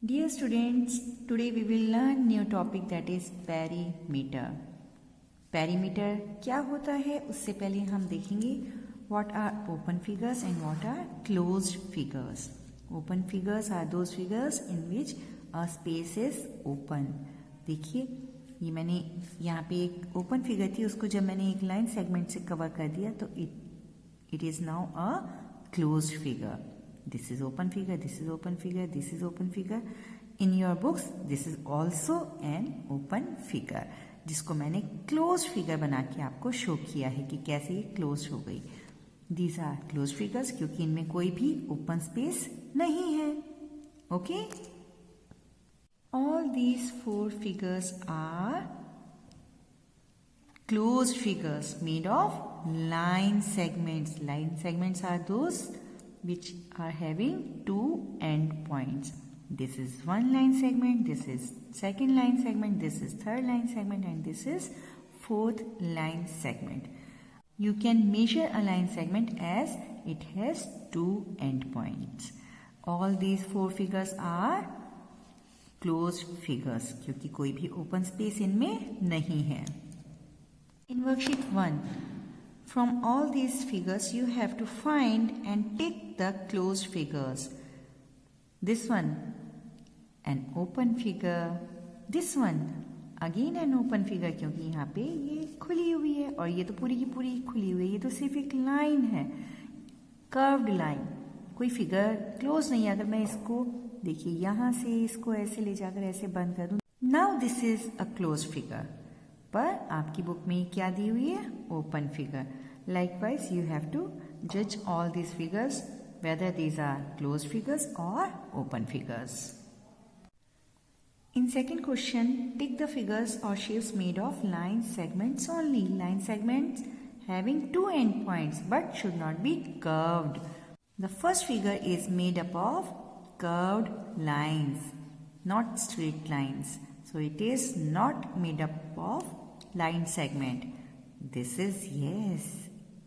Dear students, today we will learn new topic that is perimeter. Perimeter क्या होता है उससे पहले हम देखेंगे what are open figures and what are closed figures. Open figures are those figures in which a space is open. देखिए ये मैंने यहाँ पे एक ओपन फिगर थी, उसको जब मैंने एक लाइन सेगमेंट से कवर कर दिया तो it is now a closed figure. This is open figure, this is open figure, this is open figure. In your books, this is also an open figure, जिसको मैंने closed figure बना के आपको show किया है कि कैसे ये closed हो गई. These are closed figures क्योंकि इनमें कोई भी open space नहीं है. Okay? All these four figures are closed figures made of line segments. Line segments are those which are having two end points. This is one line segment, this is second line segment, this is third line segment, and this is fourth line segment. You can measure a line segment as it has two end points. All these four figures are closed figures क्योंकि कोई भी open space इनमें नहीं है. In worksheet 1, from all these figures you have to find and tick the closed figures. This one an open figure, this one again an open figure क्योंकि यहाँ पे ये खुली हुई है और ये तो पूरी की पूरी खुली हुई है. ये तो सिर्फ एक लाइन है, कर्व्ड लाइन, कोई फिगर क्लोज नहीं है. अगर मैं इसको देखिए यहाँ से इसको ऐसे ले जाकर ऐसे बंद कर दूँ, now this is a close figure. पर आपकी बुक में क्या दी हुई है? Open figure. Likewise, you have to judge all these figures whether these are closed figures or open figures. In second question, tick the figures or shapes made of line segments only. Line segments having two endpoints but should not be curved. The first figure is made up of curved lines, not straight lines. So it is not made up of line segment. This is yes.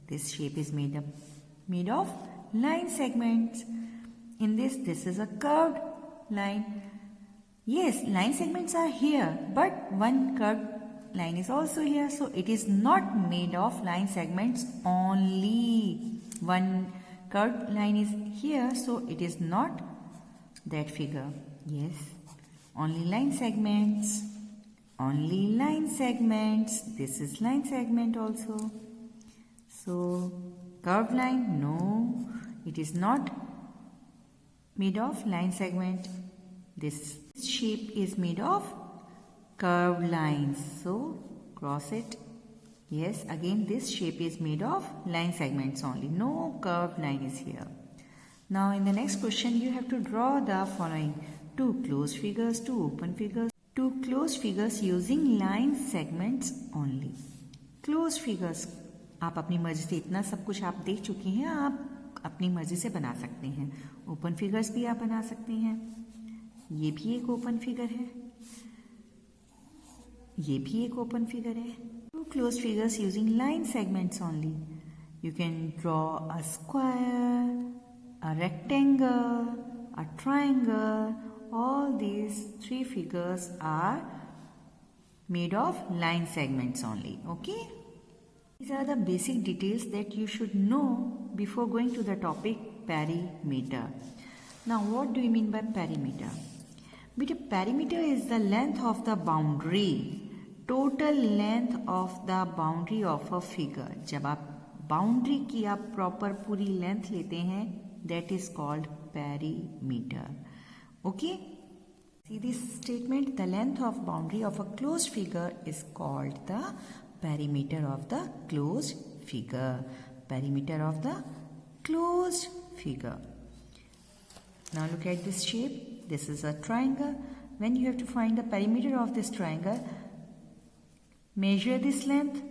This shape is made of line segments. In this is a curved line. Yes, line segments are here, but one curved line is also here. So it is not made of line segments only. One curved line is here, so it is not that figure. Yes, only line segments. Only line segments. This is line segment also. So, curved line, no, it is not made of line segment. This shape is made of curved lines. So, cross it. Yes, again this shape is made of line segments only. No curved line is here. Now, in the next question, you have to draw the following: two closed figures, two open figures, two closed figures using line segments only. Closed figures आप अपनी मर्जी से इतना सब कुछ आप देख चुके हैं, आप अपनी मर्जी से बना सकते हैं. ओपन फिगर्स भी आप बना सकते हैं. ये भी एक ओपन फिगर है, ये भी एक ओपन फिगर है. Two close figures using line segments only. You can draw a square, a rectangle, a triangle. All these three figures are made of line segments only. Okay? These are the basic details that you should know before going to the topic perimeter. Now, what do you mean by perimeter? Beta, perimeter is the length of the boundary, total length of the boundary of a figure. जब आप boundary की आप proper पूरी length लेते हैं, that is called perimeter. Okay? See this statement, the length of boundary of a closed figure is called the perimeter of the closed figure. Perimeter of the closed figure. Now look at this shape. This is a triangle. When you have to find the perimeter of this triangle, measure this length,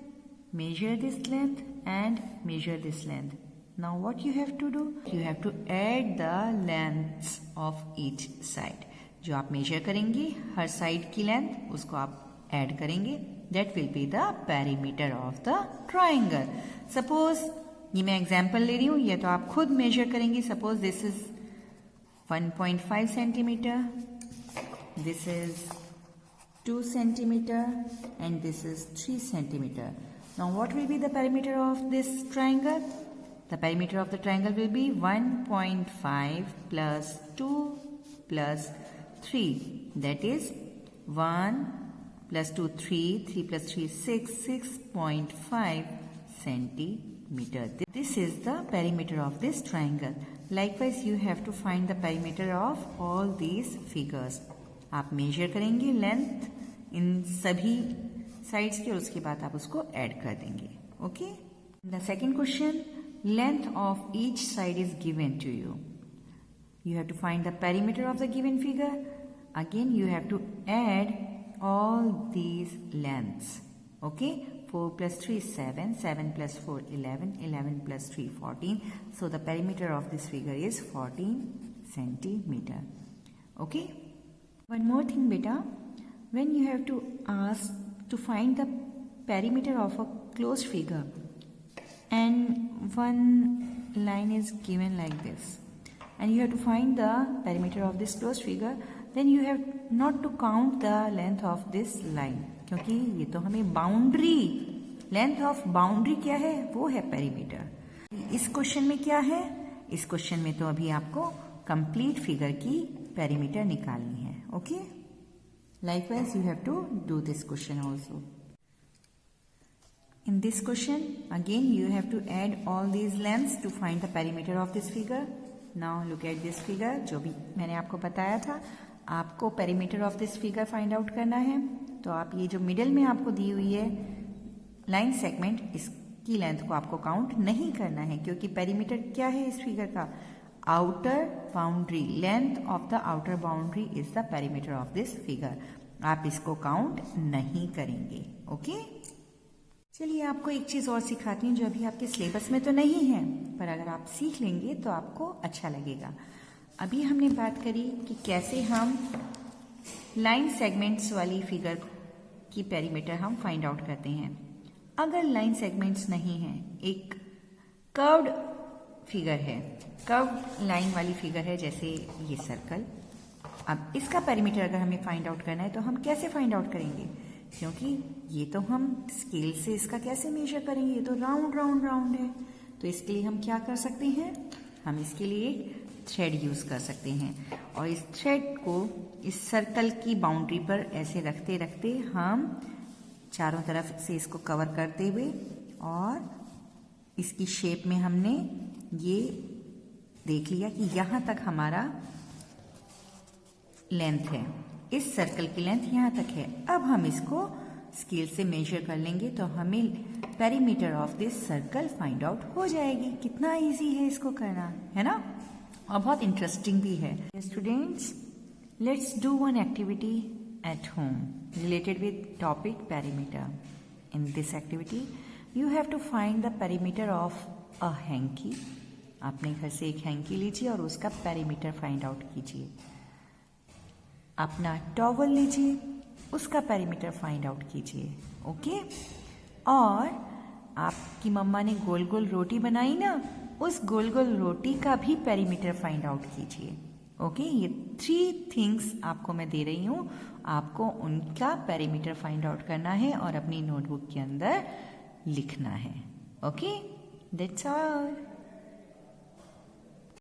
and measure this length. Now what you have to do? You have to add the lengths of each side. जो आप measure करेंगे हर side की length उसको आप add करेंगे. That will be the perimeter of the triangle. Suppose ये मैं example ले रही हूँ, ये तो आप खुद measure करेंगे. Suppose this is 1.5 centimeter. this is 2 centimeter and this is 3 centimeter. Now what will be the perimeter of this triangle? The perimeter of the triangle will be 1.5 plus 2 plus 3. That is 1 plus 2, 3. 3 plus 3 is 6. 6.5 centimeter. This is the perimeter of this triangle. Likewise, you have to find the perimeter of all these figures. आप major करेंगे length in सभी sides की और उसके बाद आप उसको add कर देंगे. Okay. The second question, length of each side is given to you. You have to find the perimeter of the given figure. Again, you have to add all these lengths. Okay, 4 plus 3 is 7, 7 plus 4 11, 11 plus 3 14. So the perimeter of this figure is 14 centimeter. Okay. One more thing, beta. When you have to ask to find the perimeter of a closed figure, and one line is given like this, and you have to find the perimeter of this closed figure, then you have not to count the length of this line, क्योंकि ये तो हमें boundary, length of boundary क्या है, वो है perimeter. इस question में क्या है, इस क्वेश्चन में तो अभी आपको कंप्लीट फिगर की पेरीमीटर निकालनी है. Okay. Likewise, you have to do this question also. In this question, again you have to add all these lengths to find the perimeter of this figure. Now look at this figure. जो भी मैंने आपको बताया था, आपको perimeter of this figure find out करना है. तो आप ये जो मिडिल में आपको दी हुई है लाइन सेगमेंट, इसकी लेंथ को आपको काउंट नहीं करना है, क्योंकि पेरीमीटर क्या है इस फिगर का, outer boundary. Length of the outer boundary is the perimeter of this figure. आप इसको काउंट नहीं करेंगे. ओके. चलिए आपको एक चीज और सिखाती हूँ जो अभी आपके सिलेबस में तो नहीं है, पर अगर आप सीख लेंगे तो आपको अच्छा लगेगा. अभी हमने बात करी कि कैसे हम लाइन सेगमेंट्स वाली फिगर की पेरीमीटर हम फाइंड आउट करते हैं. अगर लाइन सेगमेंट्स नहीं है, एक कर्व्ड फिगर है, कर्व्ड लाइन वाली फिगर है, जैसे ये सर्कल. अब इसका पेरीमीटर अगर हमें फाइंड आउट करना है तो हम कैसे फाइंड आउट करेंगे, क्योंकि ये तो हम स्केल से इसका कैसे मेजर करेंगे, ये तो राउंड राउंड राउंड है. तो इसके लिए हम क्या कर सकते हैं, हम इसके लिए थ्रेड यूज कर सकते हैं, और इस थ्रेड को इस सर्कल की बाउंड्री पर ऐसे रखते रखते हम चारों तरफ से इसको कवर करते हुए, और इसकी शेप में हमने ये देख लिया कि यहाँ तक हमारा लेंथ है, इस सर्कल की लेंथ यहाँ तक है. अब हम इसको स्केल से मेजर कर लेंगे तो हमें perimeter of this circle find out हो जाएगी. कितना इजी है इसको करना, है ना, और बहुत इंटरेस्टिंग भी है. Students, let's do one activity at home related with topic perimeter. In this activity you have to find the perimeter of a hanky. अपने घर से एक हैंकी लीजिए और उसका पेरीमीटर फाइंड आउट कीजिए. अपना टॉवल लीजिए, उसका पेरीमीटर फाइंड आउट कीजिए. ओके. और आपकी मम्मा ने गोल गोल रोटी बनाई ना, उस गोल गोल रोटी का भी पेरीमीटर फाइंड आउट कीजिए. ओके. ये 3 थिंग्स आपको मैं दे रही हूँ, आपको उनका पेरीमीटर फाइंड आउट करना है और अपनी नोटबुक के अंदर लिखना है. ओके. That's all.